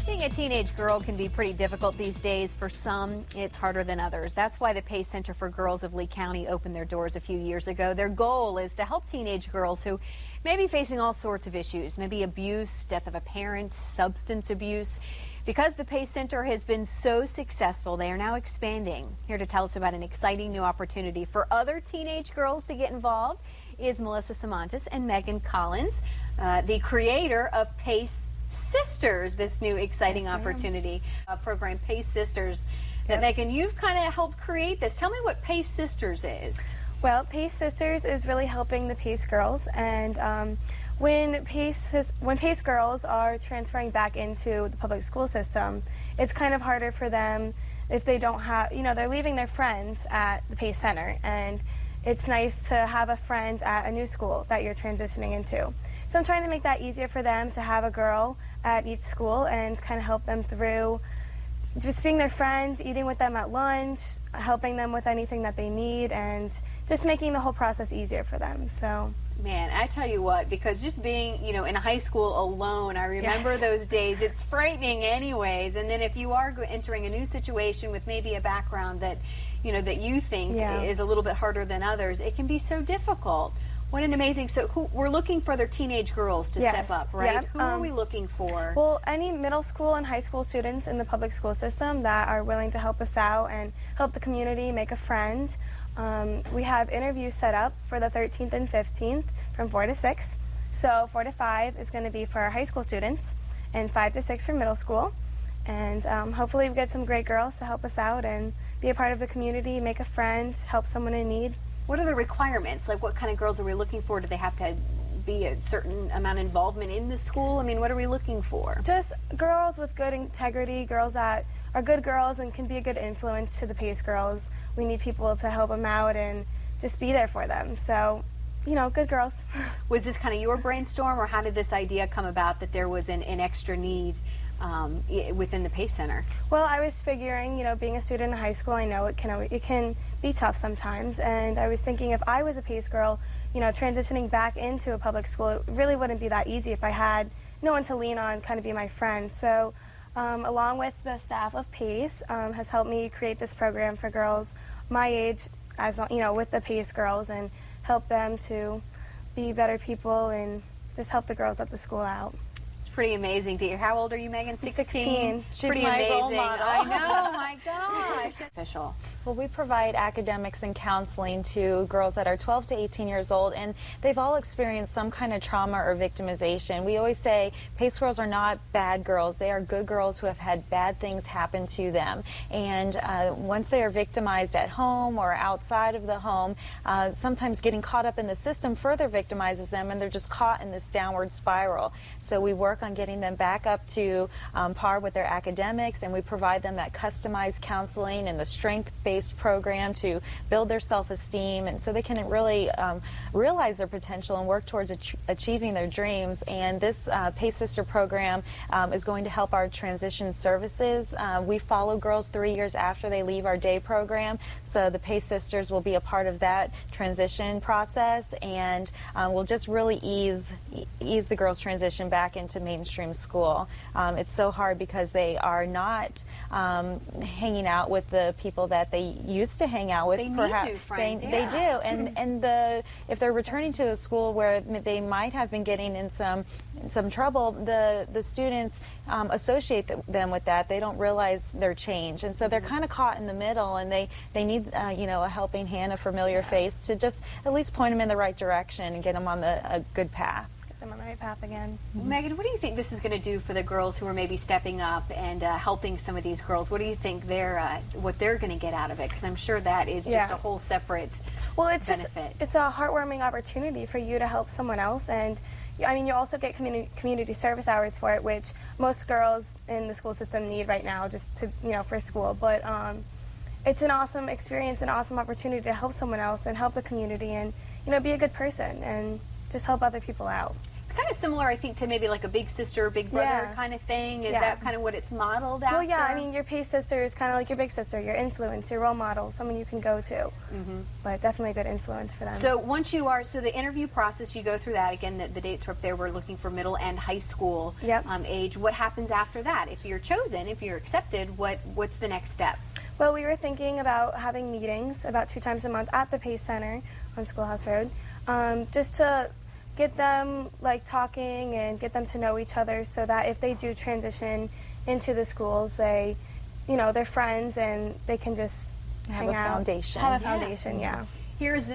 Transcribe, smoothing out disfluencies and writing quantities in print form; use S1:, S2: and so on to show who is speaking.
S1: Being a teenage girl can be pretty difficult these days. For some, it's harder than others. That's why the P.A.C.E Center for Girls of Lee County opened their doors a few years ago. Their goal is to help teenage girls who may be facing all sorts of issues, maybe abuse, death of a parent, substance abuse. Because the P.A.C.E Center has been so successful, they are now expanding. Here to tell us about an exciting new opportunity for other teenage girls to get involved is Melissa Samantis and Meghan Collins, the creator of P.A.C.E Sisters, this new exciting opportunity program, P.A.C.E Sisters. That Meghan, you've kind of helped create this. Tell me what P.A.C.E Sisters is.
S2: Well, P.A.C.E Sisters is really helping the P.A.C.E girls, and when P.A.C.E girls are transferring back into the public school system, it's kind of harder for them if they don't have, they're leaving their friends at the P.A.C.E Center, and it's nice to have a friend at a new school that you're transitioning into. So I'm trying to make that easier for them to have a girl at each school and kind of help them through just being their friend, eating with them at lunch, helping them with anything that they need, and just making the whole process easier for them. So.
S1: Man, I tell you what, because just being, in high school alone, I remember those days. It's frightening anyways. And then if you are entering a new situation with maybe a background that, that you think is a little bit harder than others, it can be so difficult. What an amazing, so we're looking for other teenage girls to step up, right?
S2: Yep.
S1: Who are we looking for?
S2: Well, any middle school and high school students in the public school system that are willing to help us out and help the community, make a friend. We have interviews set up for the 13th and 15th from 4 to 6. So 4 to 5 is going to be for our high school students and 5 to 6 for middle school. And hopefully we get some great girls to help us out and be a part of the community, make a friend, help someone in need.
S1: What are the requirements? Like, what kind of girls are we looking for? Do they have to be a certain amount of involvement in the school? I mean, what are we looking for?
S2: Just girls with good integrity, girls that are good girls and can be a good influence to the P.A.C.E girls. We need people to help them out and just be there for them. So, good girls.
S1: Was this kind of your brainstorm, or how did this idea come about that there was an extra need within the P.A.C.E Center?
S2: Well, I was figuring, being a student in high school, I know it can be tough sometimes, and I was thinking if I was a P.A.C.E girl, transitioning back into a public school, it really wouldn't be that easy if I had no one to lean on, kind of be my friend. So, along with the staff of P.A.C.E, has helped me create this program for girls my age, as with the P.A.C.E girls, and help them to be better people and just help the girls at the school out.
S1: It's pretty amazing to hear. How old are you, Meghan?
S2: 16.
S1: She's pretty
S3: my
S1: amazing.
S3: role model.
S1: I know, my gosh. Official.
S3: Well, we provide academics and counseling to girls that are 12 to 18 years old, and they've all experienced some kind of trauma or victimization. We always say P.A.C.E girls are not bad girls. They are good girls who have had bad things happen to them. And once they are victimized at home or outside of the home, sometimes getting caught up in the system further victimizes them, and they're just caught in this downward spiral. So we work on getting them back up to par with their academics, and we provide them that customized counseling and the strength-based program to build their self-esteem, and so they can really realize their potential and work towards achieving their dreams. And this P.A.C.E Sister program is going to help our transition services. We follow girls 3 years after they leave our day program, so the P.A.C.E Sisters will be a part of that transition process, and will just really ease the girls' transition back into mainstream school. It's so hard because they are not hanging out with the people that they used to hang out with.
S1: They need new friends.
S3: They do, and if they're returning to a school where they might have been getting in some trouble, the students associate them with that. They don't realize their change, and so they're kind of caught in the middle, and they need a helping hand, a familiar face to just at least point them in the right direction and get them on a good path.
S2: Them on the right path again.
S1: Meghan, what do you think this is going to do for the girls who are maybe stepping up and helping some of these girls? What do you think what they're going to get out of it? Because I'm sure that is just a whole separate benefit.
S2: It's a heartwarming opportunity for you to help someone else, and I mean, you also get community service hours for it, which most girls in the school system need right now, just to for school. But it's an awesome experience, an awesome opportunity to help someone else and help the community, and be a good person and just help other people out.
S1: kind of similar, I think, to maybe like a big sister, big brother kind of thing. Is that kind of what it's modeled after?
S2: Well, yeah, I mean, your PACE sister is kind of like your big sister, your influence, your role model, someone you can go to. But definitely a good influence for them.
S1: So once you are, so the interview process, you go through that. Again, the dates were up there. We're looking for middle and high school age. What happens after that? If you're chosen, if you're accepted, what's the next step?
S2: Well, we were thinking about having meetings about 2 times a month at the PACE Center on Schoolhouse Road, just to get them like talking and get them to know each other, so that if they do transition into the schools, they, you know, they're friends and they can just
S3: have
S2: hang
S3: a
S2: out,
S3: foundation.
S2: have a foundation. Yeah.
S1: Here's the